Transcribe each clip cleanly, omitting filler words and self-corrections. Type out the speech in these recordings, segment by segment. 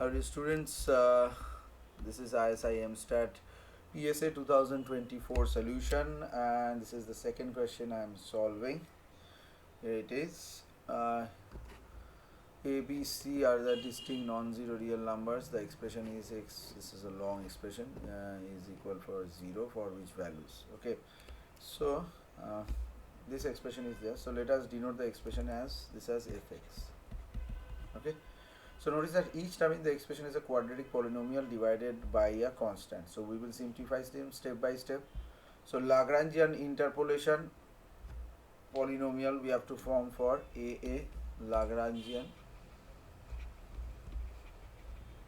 Our students, this is ISI MSTAT PSA 2024 solution, and this is the second question I am solving. Here it is. A, B, C are the distinct non-zero real numbers. The expression is x. This is a long expression. Is equal for 0 for which values? Okay. So this expression is there. So let us denote the expression as this as fx. Okay. So notice that each term in the expression is a quadratic polynomial divided by a constant. So we will simplify them step by step. So Lagrangian interpolation polynomial we have to form for a Lagrangian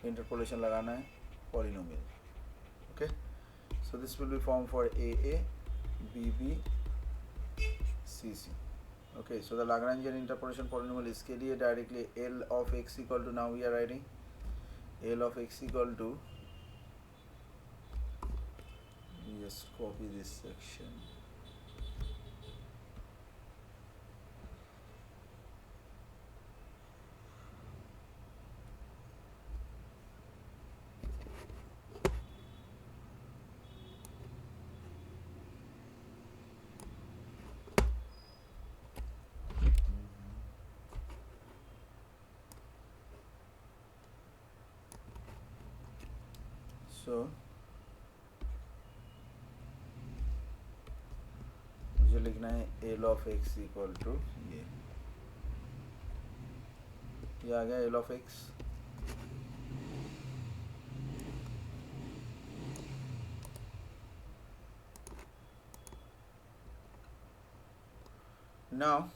interpolation लगाना है polynomial. Okay. So this will be formed for a bb cc. Okay, so the Lagrangian interpolation polynomial is के लिए directly L of x equal to, now we are writing L of x equal to, just copy this section. So मुझे लिखना है L of x equal to ये आ गया L of x. Now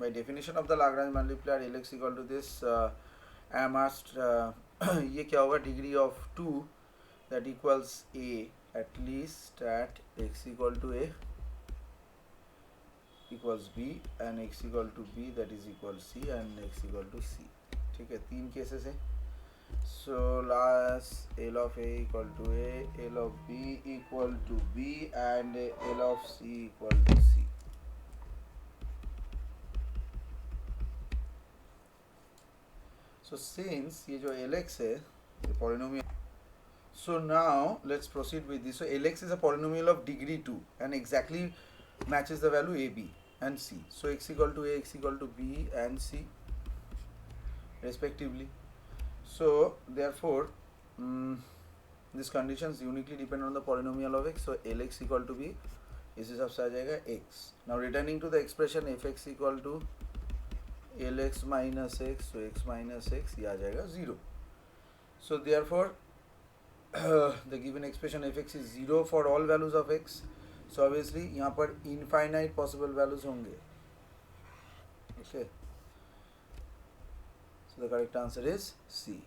by definition of the Lagrange multiplier Lx equal to this, I am asked ये क्या होगा, degree of 2 that equals a at least at x equal to a equals b and x equal to b that is equal c and x equal to c. ठीक है, तीन cases है. So last L of a equal to a, L of b equal to b and L of c equal to c. So since ये जो Lx है ये polynomial, so now let's proceed with this. So Lx is a polynomial of degree 2 and exactly matches the value a, b and c. So x equal to a, x equal to b and c respectively. So therefore these conditions uniquely depend on the polynomial of x. So Lx equal to b, इस हिसाब से आ जाएगा x. Now returning to the expression fx equal to Lx minus x, so x minus x ये आ जाएगा 0. So therefore the given expression fx is 0 for all values of x. So obviously यहाँ पर infinite possible values होंगे. Okay. So the correct answer is C.